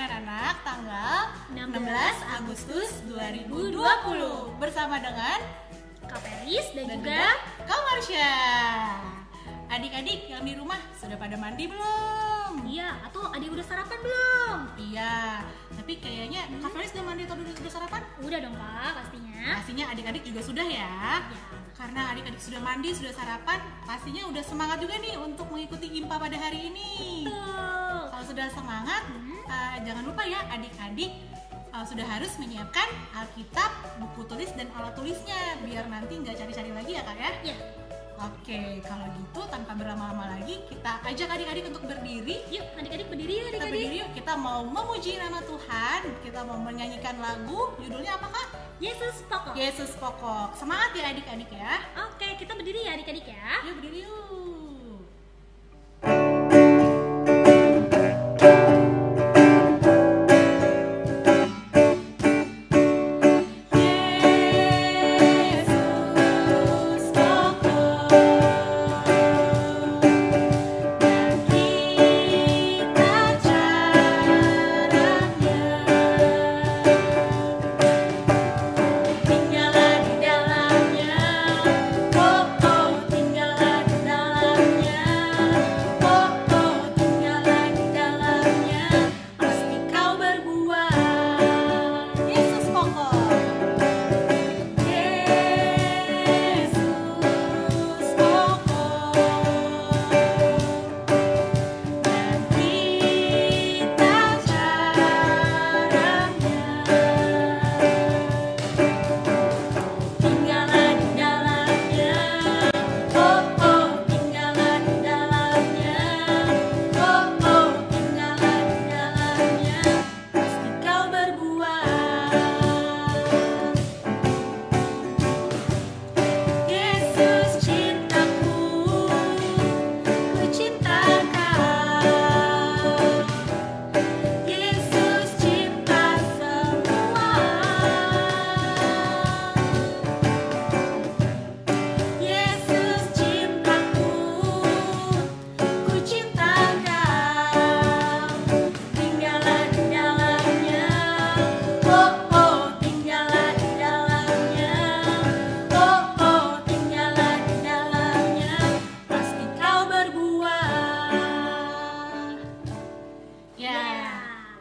anak-anak tanggal 16 Agustus 2020 bersama dengan Kak Peris dan juga Kak Marsha. Adik-adik yang di rumah sudah pada mandi belum? iya, atau adik udah sarapan belum? Iya, tapi kayaknya Kak Felis udah mandi atau udah sarapan? Udah dong Kak, pastinya. Pastinya adik-adik juga sudah ya. Karena adik-adik sudah mandi, sudah sarapan, pastinya udah semangat juga nih untuk mengikuti IMPA pada hari ini. Betul. Kalau sudah semangat, jangan lupa ya adik-adik sudah harus menyiapkan Alkitab, buku tulis dan alat tulisnya biar nanti nggak cari-cari lagi ya Kak ya. Iya. Oke, kalau gitu tanpa berlama-lama lagi kita ajak adik-adik untuk berdiri. Yuk, adik-adik berdiri ya Kita adik-adik. berdiri yuk, kita mau memuji nama Tuhan. Kita mau menyanyikan lagu, judulnya apa Kak? Yesus pokok. Yesus Pokok. Semangat ya adik-adik ya. Oke, kita berdiri ya adik-adik ya. Yuk berdiri yuk.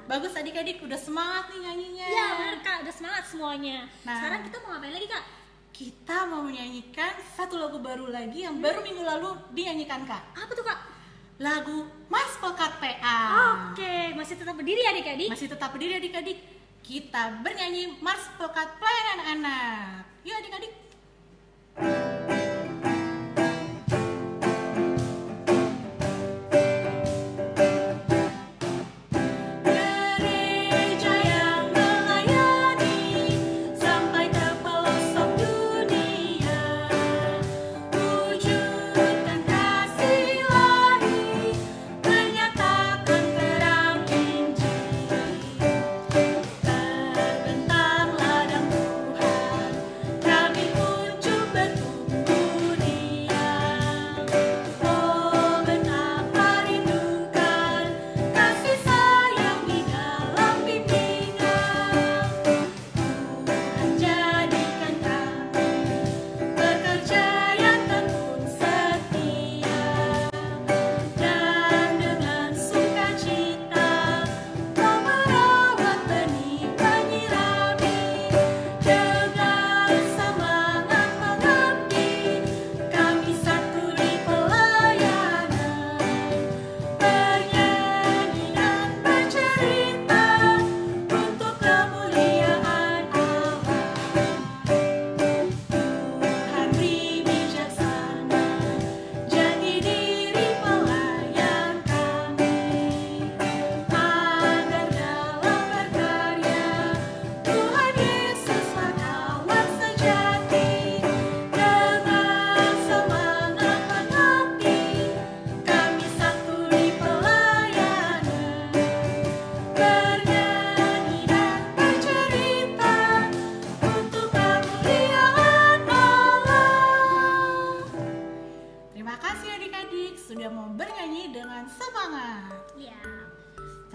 Bagus adik-adik, udah semangat nih nyanyinya. Iya benar Kak, udah semangat semuanya. Nah. Sekarang kita mau ngapain lagi Kak? Kita mau menyanyikan satu lagu baru lagi yang baru minggu lalu dinyanyikan Kak. Apa tuh Kak? Lagu Mas Pekat PA. Oke, masih tetap berdiri ya adik-adik? Masih tetap berdiri adik-adik. Kita bernyanyi Mars Pekat Pelayanan Anak. Yuk adik-adik.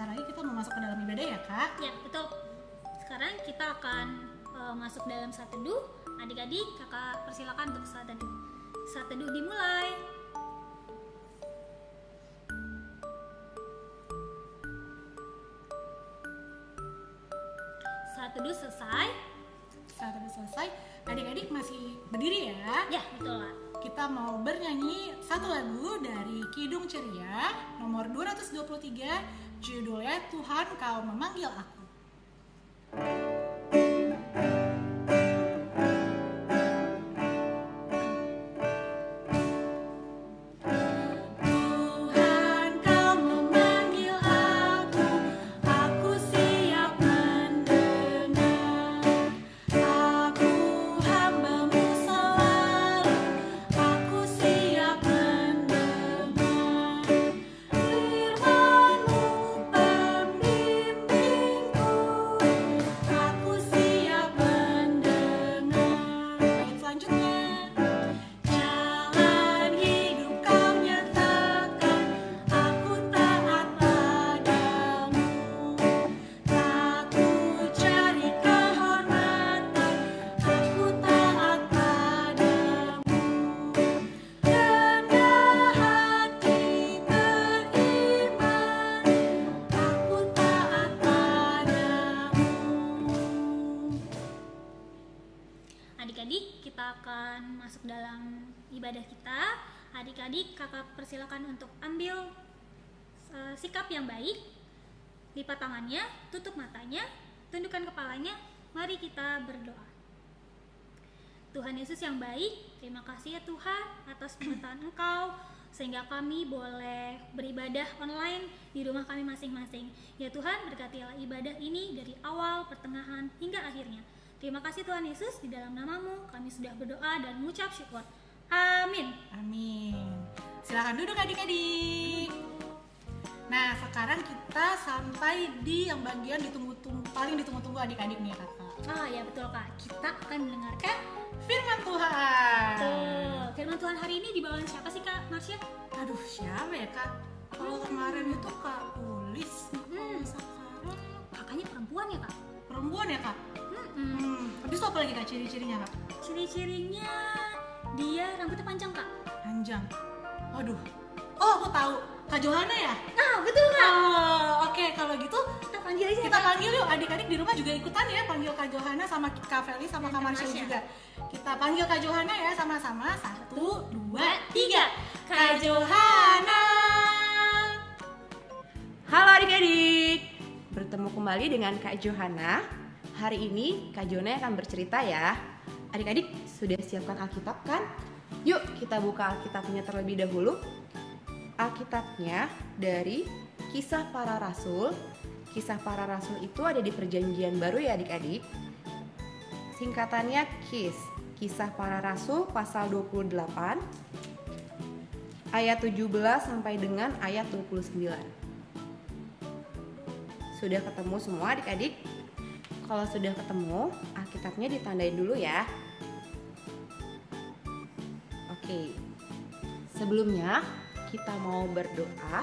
sebentar lagi kita mau masuk ke dalam ibadah ya Kak. Ya, betul. Sekarang kita akan masuk dalam saat teduh. Adik-adik, kakak persilakan untuk saat teduh. Saat teduh dimulai. Saat teduh selesai. Saat teduh selesai, adik-adik masih berdiri ya. Ya, betul Kak. Kita mau bernyanyi satu lagu dari Kidung Ceria nomor 223, judulnya Tuhan Kau Memanggil Aku. Adik-adik, kita akan masuk dalam ibadah kita. Adik-adik, kakak persilakan untuk ambil sikap yang baik. Lipat tangannya, tutup matanya, tundukkan kepalanya. Mari kita berdoa. Tuhan Yesus yang baik, terima kasih ya Tuhan atas pengetahuan Engkau sehingga kami boleh beribadah online di rumah kami masing-masing. Ya Tuhan, berkatilah ibadah ini dari awal, pertengahan, hingga akhirnya. Terima kasih Tuhan Yesus, di dalam namamu kami sudah berdoa dan mengucap syukur. Amin. Amin. Silakan duduk adik-adik. Nah, sekarang kita sampai di yang bagian paling ditunggu-tunggu adik-adik nih kakak. Ah ya betul Kak, kita akan mendengarkan Firman Tuhan. Tuh, firman Tuhan hari ini dibawakan siapa sih Kak Marsha? Aduh, siapa ya kak? Kalau kemarin itu Kak Ulis, sekarang Kakaknya perempuan ya Kak? perempuan ya kak? Habis itu apa lagi kak ciri-cirinya kak? Ciri-cirinya dia rambutnya panjang Kak. Panjang. Waduh. Oh, aku tahu. Kak Johana ya? Ah betul Kak. Oh, oke kalau gitu Kita panggil aja kita Kak. panggil yuk, adik-adik di rumah juga ikutan ya, panggil Kak Johana sama Kak Feli sama Dan Kak Kak Marsha Marsha. juga. Kita panggil Kak Johana ya sama-sama. 1, 2, 3. Kak Kak Johana. Halo adik-adik, bertemu kembali dengan Kak Johana. Hari ini Kak Johana akan bercerita ya. Adik-adik sudah siapkan Alkitab kan? Yuk kita buka Alkitabnya terlebih dahulu. Alkitabnya dari Kisah Para Rasul. Kisah Para Rasul itu ada di Perjanjian Baru ya adik-adik. Singkatannya KIS, Kisah Para Rasul pasal 28 ayat 17 sampai dengan ayat 29. Sudah ketemu semua adik-adik? Kalau sudah ketemu, Alkitabnya ditandain dulu ya. Oke. Sebelumnya kita mau berdoa.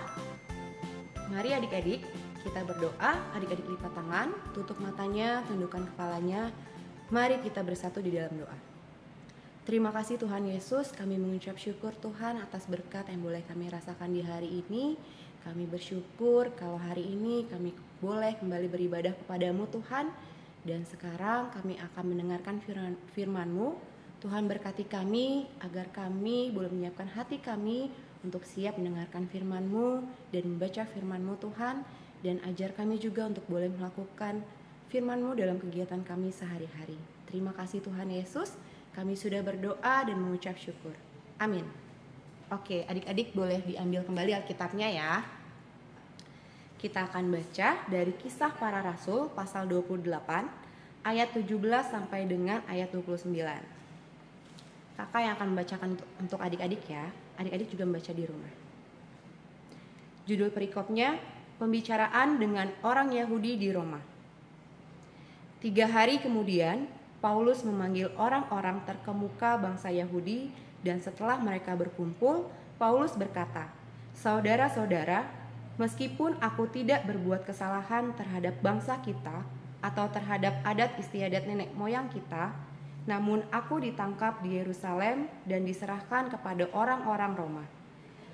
Mari adik-adik, kita berdoa. Adik-adik lipat tangan, tutup matanya, tundukkan kepalanya. Mari kita bersatu di dalam doa. Terima kasih Tuhan Yesus, kami mengucap syukur Tuhan atas berkat yang boleh kami rasakan di hari ini. Kami bersyukur kalau hari ini kami boleh kembali beribadah kepadamu Tuhan. Dan sekarang kami akan mendengarkan firman-Mu. Tuhan berkati kami agar kami boleh menyiapkan hati kami untuk siap mendengarkan firman-Mu dan membaca firman-Mu Tuhan. Dan ajar kami juga untuk boleh melakukan firman-Mu dalam kegiatan kami sehari-hari. Terima kasih Tuhan Yesus, kami sudah berdoa dan mengucap syukur. Amin. Oke, adik-adik boleh diambil kembali Alkitabnya ya. Kita akan baca dari Kisah Para Rasul pasal 28 ayat 17 sampai dengan ayat 29. Kakak yang akan membacakan untuk adik-adik ya. Adik-adik juga membaca di rumah. Judul perikopnya, pembicaraan dengan orang Yahudi di Roma. 3 hari kemudian, Paulus memanggil orang-orang terkemuka bangsa Yahudi dan setelah mereka berkumpul, Paulus berkata, "Saudara-saudara, Meskipun aku tidak berbuat kesalahan terhadap bangsa kita atau terhadap adat istiadat nenek moyang kita, namun aku ditangkap di Yerusalem dan diserahkan kepada orang-orang Roma.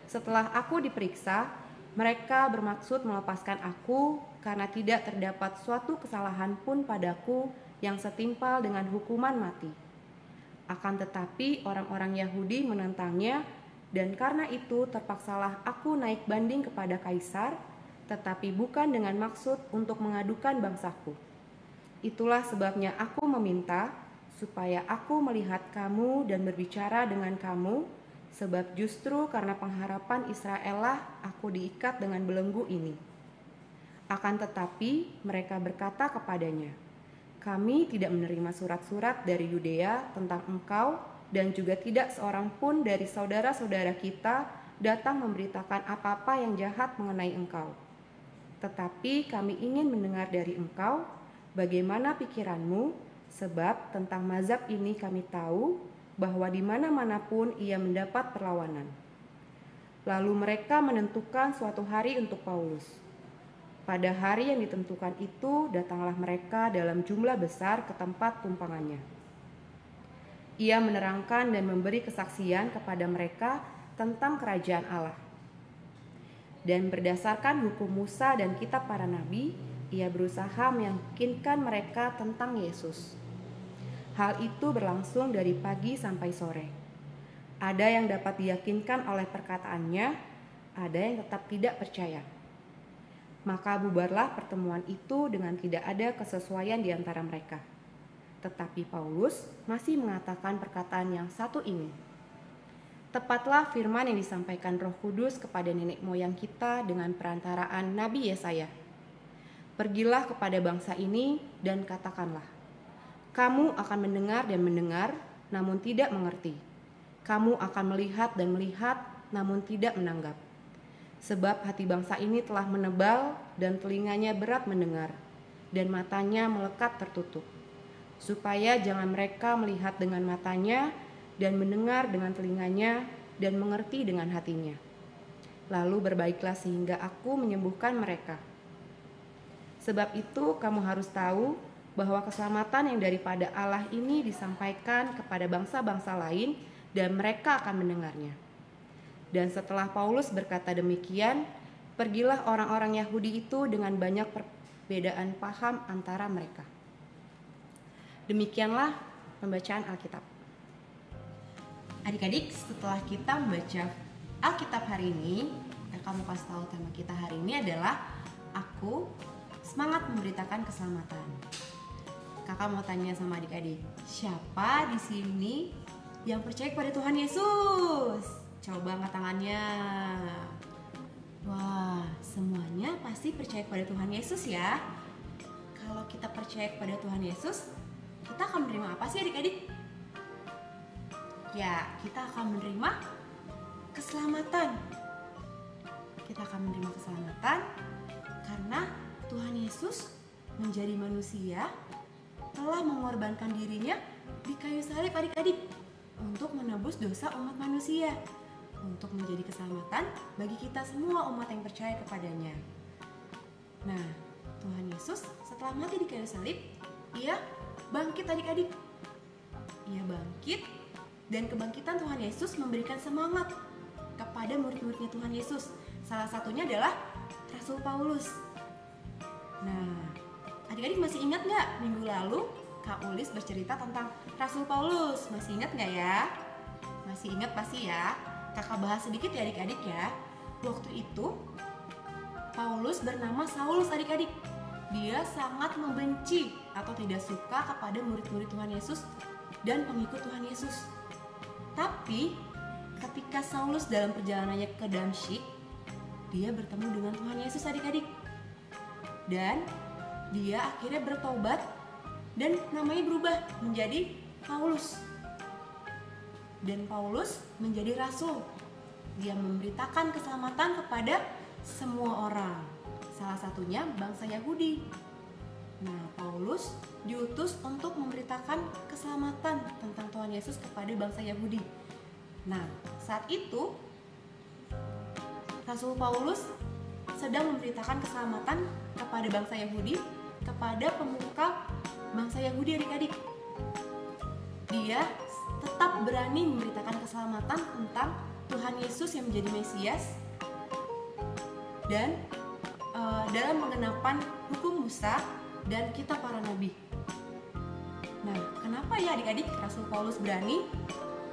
Setelah aku diperiksa, mereka bermaksud melepaskan aku karena tidak terdapat suatu kesalahan pun padaku yang setimpal dengan hukuman mati. Akan tetapi orang-orang Yahudi menentangnya, dan karena itu terpaksalah aku naik banding kepada Kaisar, tetapi bukan dengan maksud untuk mengadukan bangsaku. Itulah sebabnya aku meminta supaya aku melihat kamu dan berbicara dengan kamu, sebab justru karena pengharapan Israel lah aku diikat dengan belenggu ini. Akan tetapi mereka berkata kepadanya, kami tidak menerima surat-surat dari Yudea tentang engkau, dan juga tidak seorang pun dari saudara-saudara kita datang memberitakan apa-apa yang jahat mengenai engkau. Tetapi kami ingin mendengar dari engkau bagaimana pikiranmu, sebab tentang mazhab ini kami tahu bahwa di mana-manapun ia mendapat perlawanan. Lalu mereka menentukan suatu hari untuk Paulus. Pada hari yang ditentukan itu datanglah mereka dalam jumlah besar ke tempat tumpangannya. Ia menerangkan dan memberi kesaksian kepada mereka tentang kerajaan Allah. Dan berdasarkan hukum Musa dan kitab para nabi, ia berusaha meyakinkan mereka tentang Yesus. Hal itu berlangsung dari pagi sampai sore. Ada yang dapat diyakinkan oleh perkataannya, ada yang tetap tidak percaya. Maka bubarlah pertemuan itu dengan tidak ada kesesuaian di antara mereka. Tetapi Paulus masih mengatakan perkataan yang satu ini. Tepatlah firman yang disampaikan Roh Kudus kepada nenek moyang kita dengan perantaraan Nabi Yesaya. Pergilah kepada bangsa ini dan katakanlah, kamu akan mendengar dan mendengar, namun tidak mengerti. Kamu akan melihat dan melihat, namun tidak menanggap. Sebab hati bangsa ini telah menebal dan telinganya berat mendengar, dan matanya melekat tertutup. Supaya jangan mereka melihat dengan matanya dan mendengar dengan telinganya dan mengerti dengan hatinya. Lalu berbaiklah sehingga aku menyembuhkan mereka. Sebab itu kamu harus tahu bahwa keselamatan yang daripada Allah ini disampaikan kepada bangsa-bangsa lain dan mereka akan mendengarnya. Dan setelah Paulus berkata demikian, pergilah orang-orang Yahudi itu dengan banyak perbedaan paham antara mereka. Demikianlah pembacaan Alkitab. Adik-adik, setelah kita membaca Alkitab hari ini, kamu kasih tahu tema kita hari ini adalah Aku Semangat Memberitakan Keselamatan. Kakak mau tanya sama adik-adik, siapa di sini yang percaya kepada Tuhan Yesus? Coba angkat tangannya. Wah, semuanya pasti percaya kepada Tuhan Yesus ya. Kalau kita percaya kepada Tuhan Yesus, kita akan menerima apa sih adik-adik? Ya, kita akan menerima keselamatan. Kita akan menerima keselamatan karena Tuhan Yesus menjadi manusia, telah mengorbankan dirinya di kayu salib adik-adik untuk menebus dosa umat manusia, untuk menjadi keselamatan bagi kita semua umat yang percaya kepadanya. Nah, Tuhan Yesus setelah mati di kayu salib, ia bangkit adik-adik. Ia bangkit, dan kebangkitan Tuhan Yesus memberikan semangat kepada murid-muridnya Tuhan Yesus. Salah satunya adalah Rasul Paulus. Nah, adik-adik masih ingat nggak minggu lalu Kak Ulis bercerita tentang Rasul Paulus? Masih ingat nggak ya? Masih ingat pasti ya. Kakak bahas sedikit ya adik-adik ya. Waktu itu Paulus bernama Saulus adik-adik. Dia sangat membenci atau tidak suka kepada murid-murid Tuhan Yesus dan pengikut Tuhan Yesus. Tapi ketika Saulus dalam perjalanannya ke Damsyik, dia bertemu dengan Tuhan Yesus adik-adik. Dan dia akhirnya bertobat dan namanya berubah menjadi Paulus. Dan Paulus menjadi rasul. Dia memberitakan keselamatan kepada semua orang. Salah satunya bangsa Yahudi. Nah, Paulus diutus untuk memberitakan keselamatan tentang Tuhan Yesus kepada bangsa Yahudi. Nah, saat itu Rasul Paulus sedang memberitakan keselamatan kepada bangsa Yahudi, kepada pemuka bangsa Yahudi adik-adik. Dia tetap berani memberitakan keselamatan tentang Tuhan Yesus yang menjadi Mesias dan dalam mengenapan hukum Musa dan kitab para nabi. Nah, kenapa ya adik-adik Rasul Paulus berani?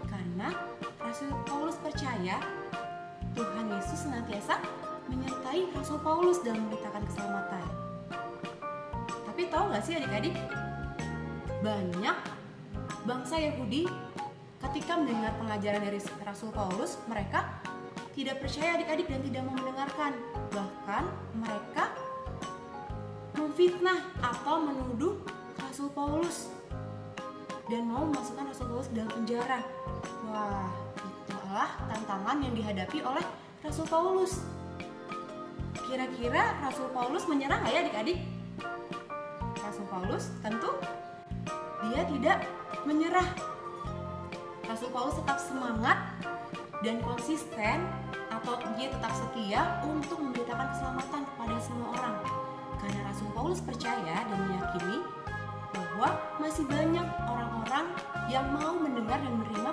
Karena Rasul Paulus percaya Tuhan Yesus senantiasa menyertai Rasul Paulus dalam memberitakan keselamatan. Tapi tahu gak sih adik-adik, banyak bangsa Yahudi ketika mendengar pengajaran dari Rasul Paulus, mereka tidak percaya adik-adik dan tidak mau mendengarkan. Bahkan mereka memfitnah atau menuduh Rasul Paulus dan mau memasukkan Rasul Paulus ke dalam penjara. Wah, itulah tantangan yang dihadapi oleh Rasul Paulus. Kira-kira Rasul Paulus menyerah nggak ya adik-adik? Rasul Paulus tentu dia tidak menyerah. Rasul Paulus tetap semangat dan konsisten, atau dia tetap setia untuk memberitakan keselamatan kepada semua orang. Karena Rasul Paulus percaya dan meyakini bahwa masih banyak orang-orang yang mau mendengar dan menerima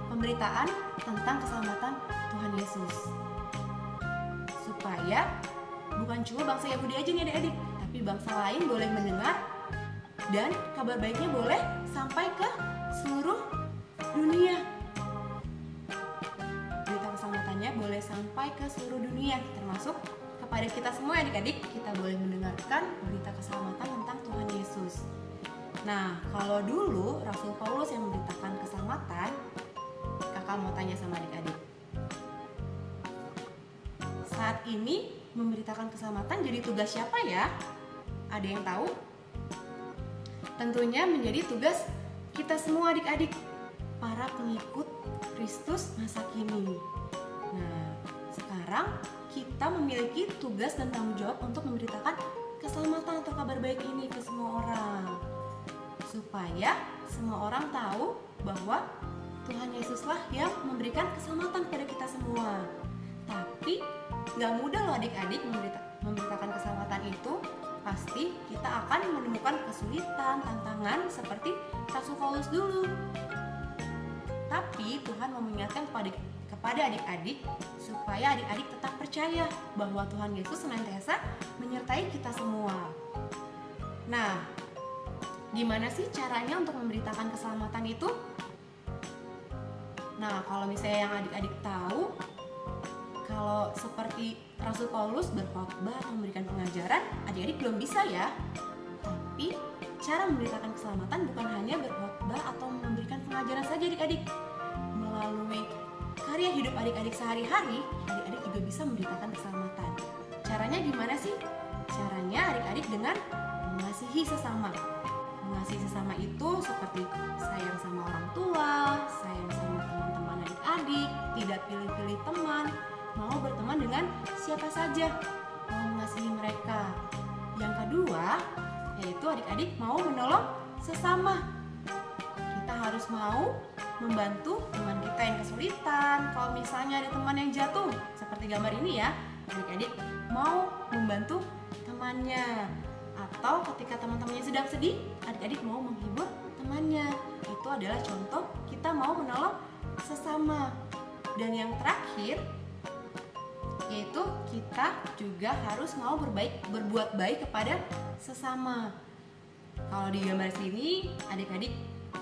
pemberitaan tentang keselamatan Tuhan Yesus. Supaya bukan cuma bangsa Yahudi aja nih adik-adik, tapi bangsa lain boleh mendengar dan kabar baiknya boleh sampai ke seluruh dunia. Berita keselamatannya boleh sampai ke seluruh dunia, termasuk kepada kita semua adik-adik. Kita boleh mendengarkan berita keselamatan tentang Tuhan Yesus. Nah, kalau dulu Rasul Paulus yang memberitakan keselamatan, kakak mau tanya sama adik-adik, saat ini memberitakan keselamatan jadi tugas siapa ya? Ada yang tahu? Tentunya menjadi tugas kita semua adik-adik, para pengikut Kristus masa kini. Nah, sekarang kita memiliki tugas dan tanggung jawab untuk memberitakan keselamatan atau kabar baik ini ke semua orang, supaya semua orang tahu bahwa Tuhan Yesuslah yang memberikan keselamatan kepada kita semua. Tapi gak mudah loh adik-adik memberitakan keselamatan itu. Pasti kita akan menemukan kesulitan, tantangan seperti Rasul Paulus dulu. Tapi Tuhan mau mengingatkan kepada adik-adik supaya adik-adik tetap percaya bahwa Tuhan Yesus senantiasa menyertai kita semua. Nah, gimana sih caranya untuk memberitakan keselamatan itu? Nah, kalau misalnya yang adik-adik tahu, kalau seperti Rasul Paulus berkhotbah atau memberikan pengajaran, adik-adik belum bisa ya. Tapi cara memberitakan keselamatan bukan hanya berkhotbah atau memberikan pengajaran saja adik-adik. Melalui karya hidup adik-adik sehari-hari, adik-adik juga bisa memberitakan keselamatan. Caranya gimana sih? Caranya adik-adik dengan mengasihi sesama. Mengasihi sesama itu seperti sayang sama orang tua, sayang sama teman-teman adik-adik, tidak pilih-pilih teman, mau berteman dengan siapa saja, mau mengasihi mereka. Yang kedua, yaitu adik-adik mau menolong sesama. Kita harus mau membantu teman kita yang kesulitan. Kalau misalnya ada teman yang jatuh, seperti gambar ini ya, adik-adik mau membantu temannya. Atau ketika teman-temannya sedang sedih, adik-adik mau menghibur temannya. Itu adalah contoh kita mau menolong sesama. Dan yang terakhir, yaitu kita juga harus mau berbuat baik kepada sesama. Kalau di gambar sini, adik-adik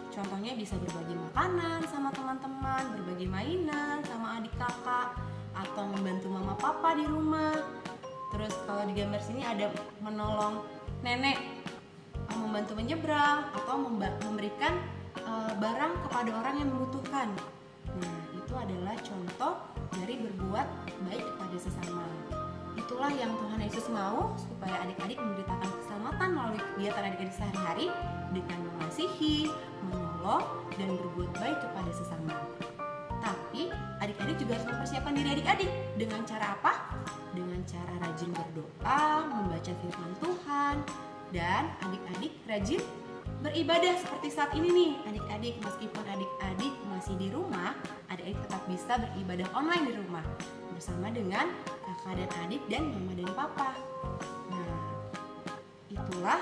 contohnya bisa berbagi makanan sama teman-teman, berbagi mainan sama adik kakak, atau membantu mama papa di rumah. Terus kalau di gambar sini ada menolong nenek, membantu menyeberang, atau memberikan barang kepada orang yang membutuhkan. Nah, itu adalah contoh dari berbuat baik kepada sesama. Itulah yang Tuhan Yesus mau, supaya adik-adik memberitakan keselamatan melalui kegiatan adik-adik sehari-hari dengan mengasihi, menolong, dan berbuat baik kepada sesama. Tapi adik-adik juga harus mempersiapkan diri adik-adik. Dengan cara apa? Dengan cara rajin berdoa, membaca firman Tuhan, dan adik-adik rajin beribadah seperti saat ini nih. Adik-adik, meskipun adik-adik masih di rumah, adik-adik tetap bisa beribadah online di rumah. bersama dengan kakak dan adik dan mama dan papa. Nah, itulah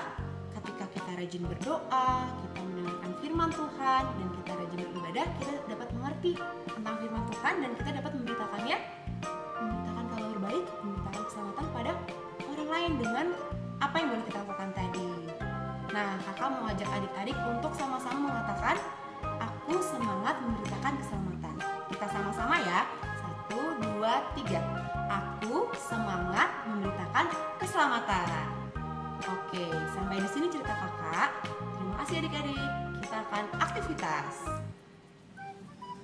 ketika kita rajin berdoa, kita mendengarkan firman Tuhan, dan kita rajin beribadah, kita dapat mengerti tentang firman Tuhan dan kita dapat memberitakannya, memberitakan kabar baik, memberitakan keselamatan pada orang lain dengan apa yang boleh kita lakukan tadi. Nah, kakak mau ajak adik-adik untuk sama-sama mengatakan, aku semangat memberitakan keselamatan. Kita sama-sama ya. 1, 2, 3. Aku semangat memberitakan keselamatan. Oke, sampai di sini cerita kakak. Terima kasih adik-adik. Kita akan aktivitas.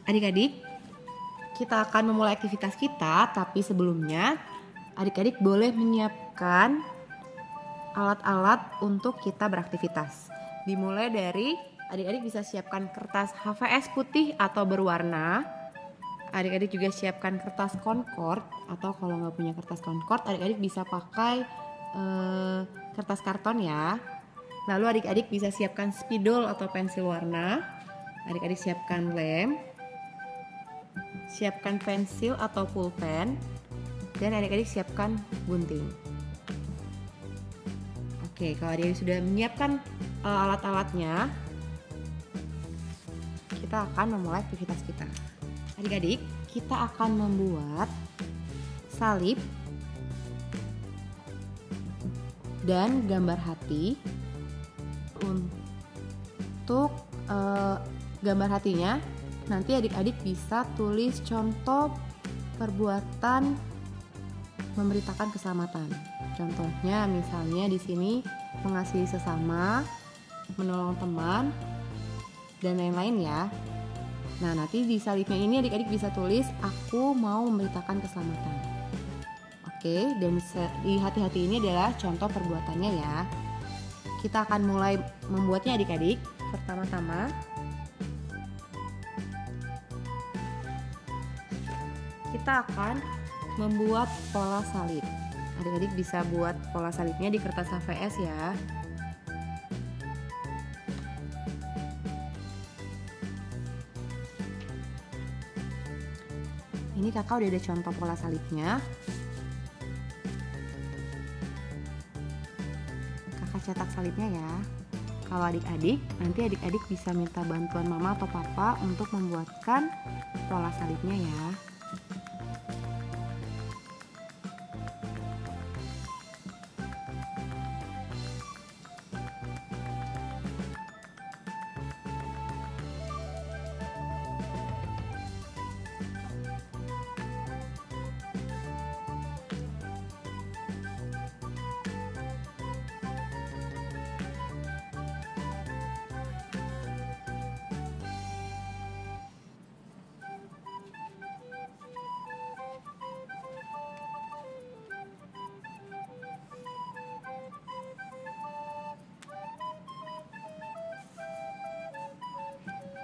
Adik-adik, kita akan memulai aktivitas kita, tapi sebelumnya adik-adik boleh menyiapkan alat-alat untuk kita beraktivitas. Dimulai dari adik-adik bisa siapkan kertas HVS putih atau berwarna. Adik-adik juga siapkan kertas Concord, atau kalau nggak punya kertas Concord, adik-adik bisa pakai kertas karton ya. Lalu adik-adik bisa siapkan spidol atau pensil warna. Adik-adik siapkan lem, siapkan pensil atau pulpen, dan adik-adik siapkan gunting. Oke, kalau adik-adik sudah menyiapkan alat-alatnya, kita akan memulai aktivitas kita. Adik-adik, kita akan membuat salib dan gambar hati. Untuk gambar hatinya, nanti adik-adik bisa tulis contoh perbuatan memberitakan keselamatan. Contohnya misalnya di sini mengasihi sesama, menolong teman, dan lain-lain ya. Nah, nanti di salibnya ini adik-adik bisa tulis, aku mau memberitakan keselamatan. Oke, dan di hati-hati ini adalah contoh perbuatannya ya. Kita akan mulai membuatnya adik-adik. Pertama-tama, kita akan membuat pola salib. Adik-adik bisa buat pola salibnya di kertas HVS ya. Ini kakak udah ada contoh pola salibnya. Kakak cetak salibnya ya. Kalau adik-adik, nanti adik-adik bisa minta bantuan mama atau papa untuk membuatkan pola salibnya ya.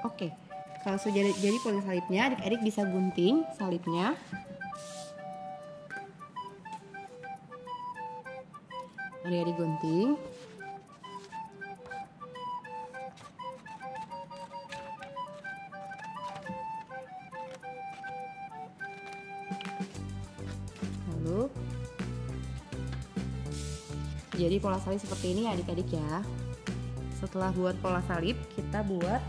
Oke, kalau sudah jadi pola salibnya, adik-adik bisa gunting salibnya. Adik-adik gunting. Lalu jadi pola salib seperti ini adik-adik ya. Setelah buat pola salib, kita buat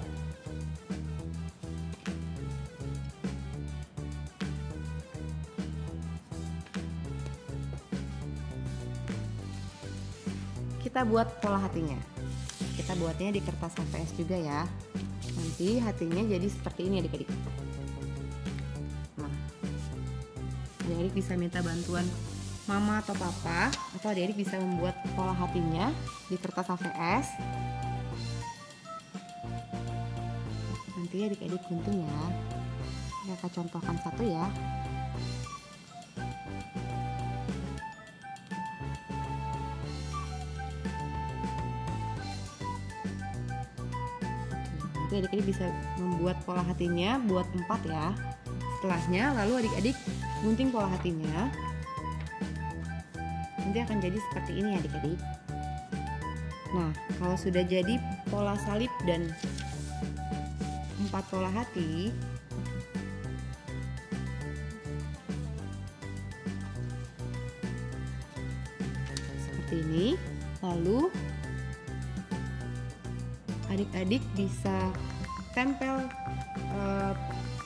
pola hatinya. Kita buatnya di kertas HVS juga ya. Nanti hatinya jadi seperti ini adik-adik. Nah, adik-adik bisa minta bantuan mama atau papa, atau adik-adik bisa membuat pola hatinya di kertas HVS. Nanti adik-adik gunting ya. Saya akan contohkan satu ya. Nanti adik-adik bisa membuat pola hatinya buat 4 ya. Setelahnya lalu adik-adik gunting pola hatinya. Nanti akan jadi seperti ini adik-adik. Nah, kalau sudah jadi pola salib dan 4 pola hati, seperti ini. Lalu adik-adik bisa tempel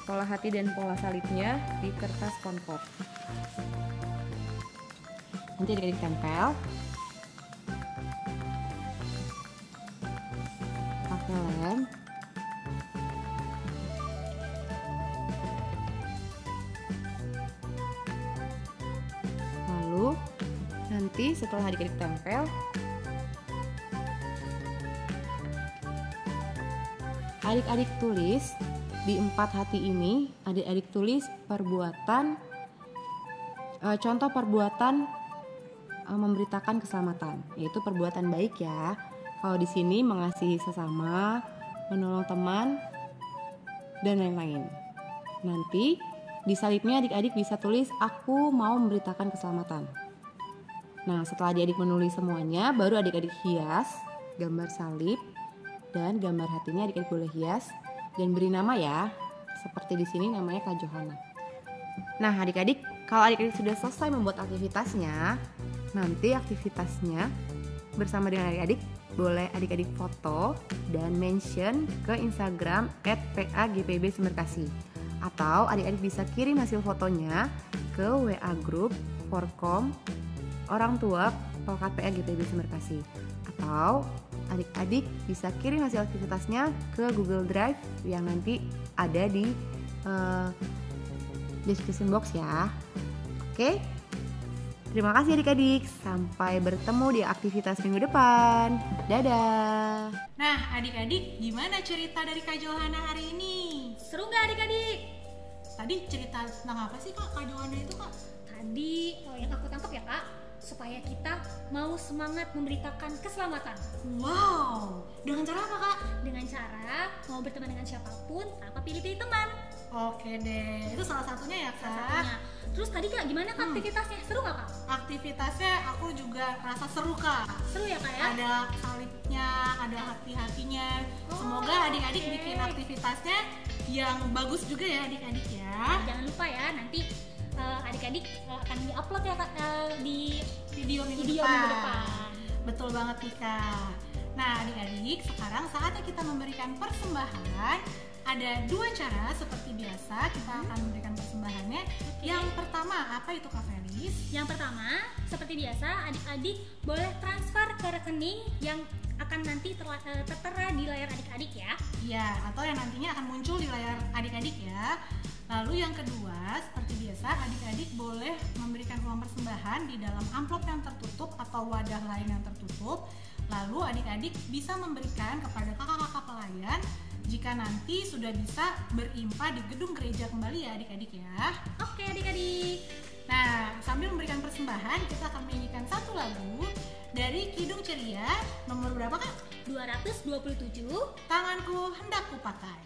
pola hati dan pola salibnya di kertas konvert. Nanti adik-adik tempel pakai lem. Lalu nanti setelah adik-adik tempel, adik-adik tulis di 4 hati ini, adik-adik tulis perbuatan, contoh perbuatan memberitakan keselamatan, yaitu perbuatan baik ya. Kalau di sini mengasihi sesama, menolong teman, dan lain-lain. Nanti di salibnya adik-adik bisa tulis aku mau memberitakan keselamatan. Nah, setelah adik-adik menulis semuanya, baru adik-adik hias gambar salib dan gambar hatinya adik-adik boleh hias dan beri nama ya. Seperti di sini namanya Kak Johana. Nah, adik-adik, kalau adik-adik sudah selesai membuat aktivitasnya, nanti aktivitasnya bersama dengan adik-adik boleh adik-adik foto dan mention ke Instagram @pagpb_semerkasi. Atau adik-adik bisa kirim hasil fotonya ke WA Group Forkom Orang Tua Pelkat PAGPB Semerkasi. Atau adik-adik bisa kirim hasil aktivitasnya ke Google Drive yang nanti ada di description box ya. Oke? Terima kasih adik-adik. Sampai bertemu di aktivitas minggu depan. Dadah. Nah, adik-adik, gimana cerita dari Kak Johana hari ini? Seru nggak adik-adik? Tadi cerita tentang apa sih Kak Johana itu Kak? Tadi yang aku tangkap ya Kak, supaya kita mau semangat memberitakan keselamatan. Wow, dengan cara apa Kak? Dengan cara mau berteman dengan siapapun tanpa pilih-pilih teman. Oke deh, itu salah satunya ya Kak. Salah satunya. Terus tadi Kak, gimana Kak aktivitasnya? Seru nggak Kak? Aktivitasnya aku juga rasa seru Kak. Seru ya Kak ya? Ada salibnya, ada hati-hatinya. Oh, Semoga adik-adik oke. bikin aktivitasnya yang bagus juga ya adik-adik ya. Jangan lupa ya, nanti adik-adik akan di-upload ya Kak di Video minggu video depan. minggu depan. Betul banget nih Kak. Nah adik-adik, sekarang saatnya kita memberikan persembahan. Ada 2 cara seperti biasa kita akan memberikan persembahannya. Yang pertama, apa itu Kak Felis? Yang pertama, seperti biasa, adik-adik boleh transfer ke rekening yang akan nanti tertera di layar adik-adik ya. Ya, atau yang nantinya akan muncul di layar adik-adik ya. Lalu yang kedua, seperti biasa, adik-adik boleh memberikan uang persembahan di dalam amplop yang tertutup atau wadah lain yang tertutup. Lalu adik-adik bisa memberikan kepada kakak-kakak pelayan jika nanti sudah bisa berimpah di gedung gereja kembali ya adik-adik ya. Oke adik-adik. Nah, sambil memberikan persembahan, kita akan menyanyikan satu lagu dari Kidung Ceria. Nomor berapa Kak? 227. Tanganku hendak kupakai.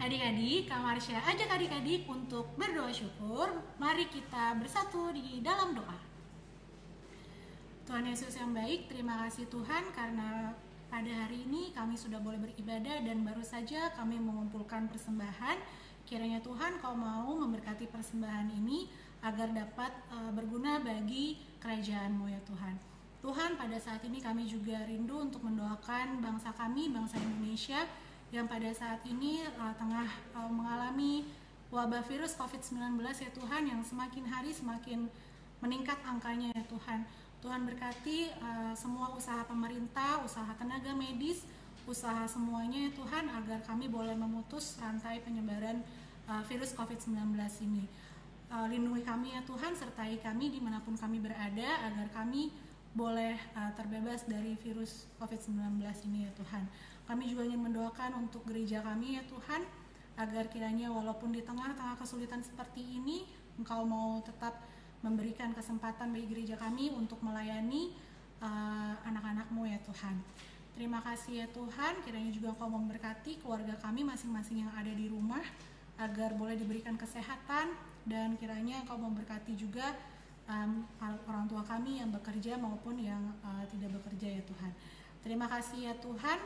Adik-adik, Kak Marsha ajak adik-adik untuk berdoa syukur. Mari kita bersatu di dalam doa. Tuhan Yesus yang baik, terima kasih Tuhan karena pada hari ini kami sudah boleh beribadah dan baru saja kami mengumpulkan persembahan. Kiranya Tuhan Kau mau memberkati persembahan ini agar dapat berguna bagi kerajaan-Mu ya Tuhan. Tuhan, pada saat ini kami juga rindu untuk mendoakan bangsa kami, bangsa Indonesia yang pada saat ini tengah mengalami wabah virus COVID-19 ya Tuhan, yang semakin hari semakin meningkat angkanya ya Tuhan. Tuhan berkati semua usaha pemerintah, usaha tenaga medis, usaha semuanya ya Tuhan, agar kami boleh memutus rantai penyebaran virus COVID-19 ini. Lindungi kami ya Tuhan, sertai kami dimanapun kami berada, agar kami boleh terbebas dari virus COVID-19 ini ya Tuhan. Kami juga ingin mendoakan untuk gereja kami ya Tuhan, agar kiranya walaupun di tengah-tengah kesulitan seperti ini, Engkau mau tetap memberikan kesempatan bagi gereja kami untuk melayani anak-anak-Mu ya Tuhan. Terima kasih ya Tuhan, kiranya juga Engkau memberkati keluarga kami masing-masing yang ada di rumah, agar boleh diberikan kesehatan, dan kiranya Engkau memberkati juga orang tua kami yang bekerja maupun yang tidak bekerja ya Tuhan. Terima kasih ya Tuhan.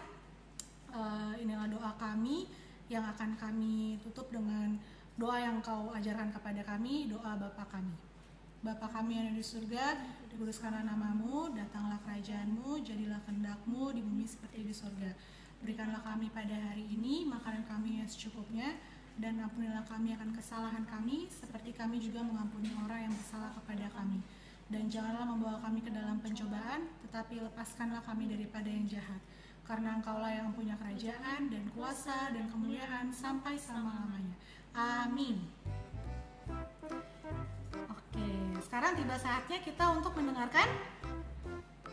Inilah doa kami yang akan kami tutup dengan doa yang Engkau ajarkan kepada kami, doa Bapa kami. Bapa kami yang ada di surga, dikuduskanlah nama-Mu, datanglah kerajaan-Mu, jadilah kehendak-Mu di bumi seperti di surga. Berikanlah kami pada hari ini makanan kami yang secukupnya, dan ampunilah kami akan kesalahan kami, seperti kami juga mengampuni orang yang bersalah kepada kami. Dan janganlah membawa kami ke dalam pencobaan, tetapi lepaskanlah kami daripada yang jahat. Karena Engkaulah yang punya kerajaan dan kuasa dan kemuliaan sampai selama-lamanya. Amin. Oke, sekarang tiba saatnya kita untuk mendengarkan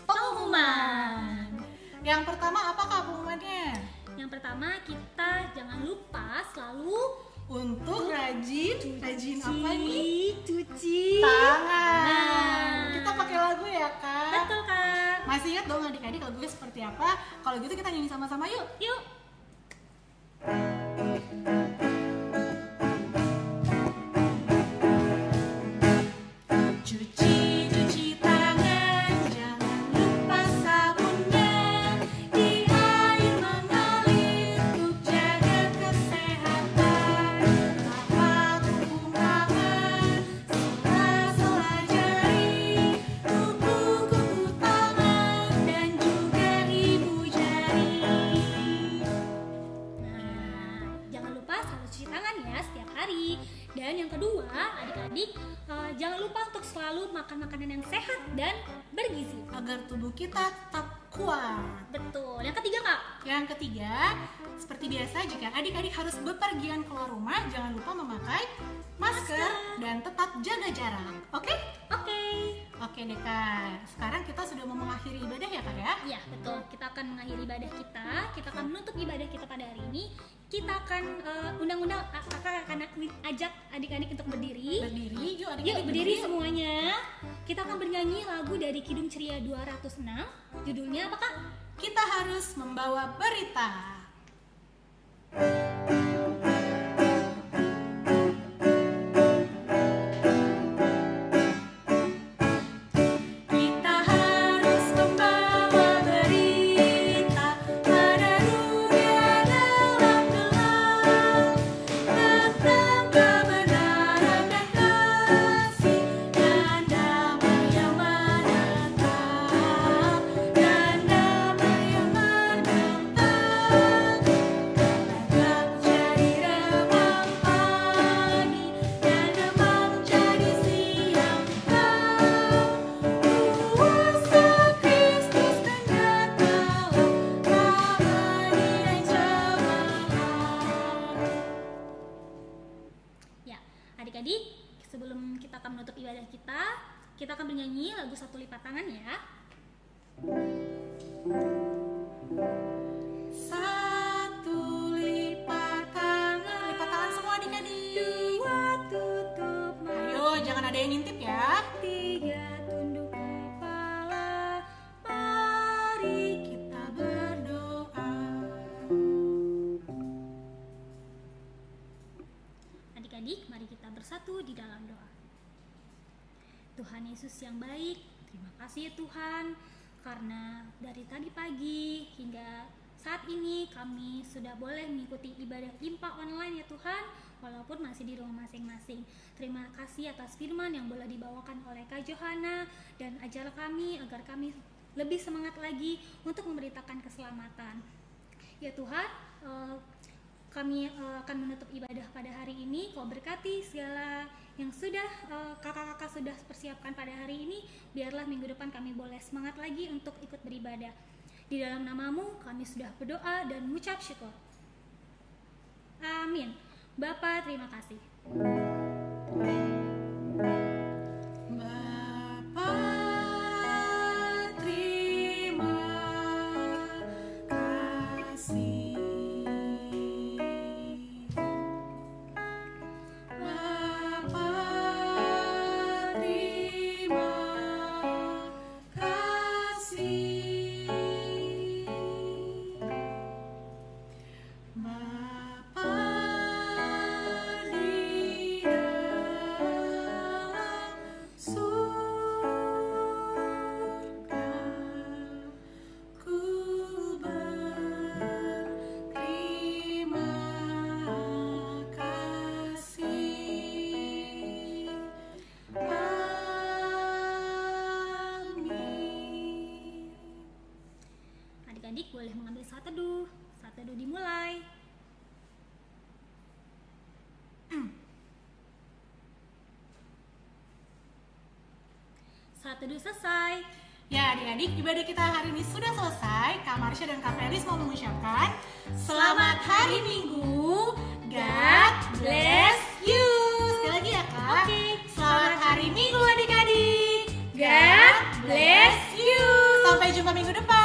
pengumuman. Yang pertama, apakah pengumumannya? Yang pertama, kita jangan lupa selalu Untuk rajin apa nih? Cuci Tangan. Kita pakai lagu ya Kak? Betul Kak. Masih ingat dong adik-adik lagunya seperti apa? Kalau gitu kita nyanyi sama-sama yuk. Yuk. Cuci tangan, jangan lupa sabunnya. Di air mengalir untuk jaga kesehatan. Lap kuku tangan, sela-sela jari, kuku-kuku tangan, dan juga ibu jari. Nah, jangan lupa selalu cuci tangan ya setiap hari. Dan yang kedua, adik-adik jangan lupa untuk selalu makan makanan yang sehat dan bergizi. Agar tubuh kita tetap kuat. Betul. Yang ketiga Kak. Yang ketiga, seperti biasa jika adik-adik harus bepergian keluar rumah, jangan lupa memakai masker dan tetap jaga jarak. Oke? Oke. Oke deh Kak. Sekarang kita sudah mau mengakhiri ibadah ya Kak ya? Iya betul, kita akan mengakhiri ibadah kita akan menutup ibadah kita pada hari ini. Kita akan kakak akan ajak adik-adik untuk berdiri. Berdiri, yuk Yuk adik-adik berdiri semuanya. Kita akan bernyanyi lagu dari Kidung Ceria 206. Judulnya apa Kak? Kita harus membawa berita. Kita harus membawa berita pada dunia dalam gelap, tentang kebenaran dan kasih dan damai yang menentang, dan damai yang menentang. Katakan jadi remang pagi dan remang jadi siang. Kuasa Kristus dan nyatalah abadi dan cemerlang. Ya, adik-adik, sebelum kita akan menutup ibadah kita akan bernyanyi lagu Satu Lipat Tangan ya. Satu lipat tangan semua adik-adik. Dua tutup mata. Ayo, jangan ada yang ngintip ya. Tiga tunduk kepala. Mari kita berdoa. Adik-adik, mari kita bersatu di dalam doa. Tuhan Yesus yang baik, terima kasih ya Tuhan, karena dari tadi pagi hingga saat ini kami sudah boleh mengikuti ibadah IMPA online ya Tuhan, walaupun masih di rumah masing-masing. Terima kasih atas firman yang boleh dibawakan oleh Kak Johana, dan ajar kami agar kami lebih semangat lagi untuk memberitakan keselamatan. Ya Tuhan, kami akan menutup ibadah pada hari ini. Kau berkati segala yang sudah kakak-kakak sudah persiapkan pada hari ini. Biarlah minggu depan kami boleh semangat lagi untuk ikut beribadah. Di dalam nama-Mu kami sudah berdoa dan mengucap syukur. Amin. Bapa, terima kasih. Bapa, adik-adik boleh mengambil saat teduh. Saat teduh dimulai. Saat teduh selesai. Ya adik-adik, ibadah kita hari ini sudah selesai. Kak Marsha dan Kak Felis mau mengucapkan Selamat Hari Minggu, God bless you. Sekali lagi ya Kak. Oke. Selamat Hari Minggu adik-adik, God bless you. Sampai jumpa minggu depan.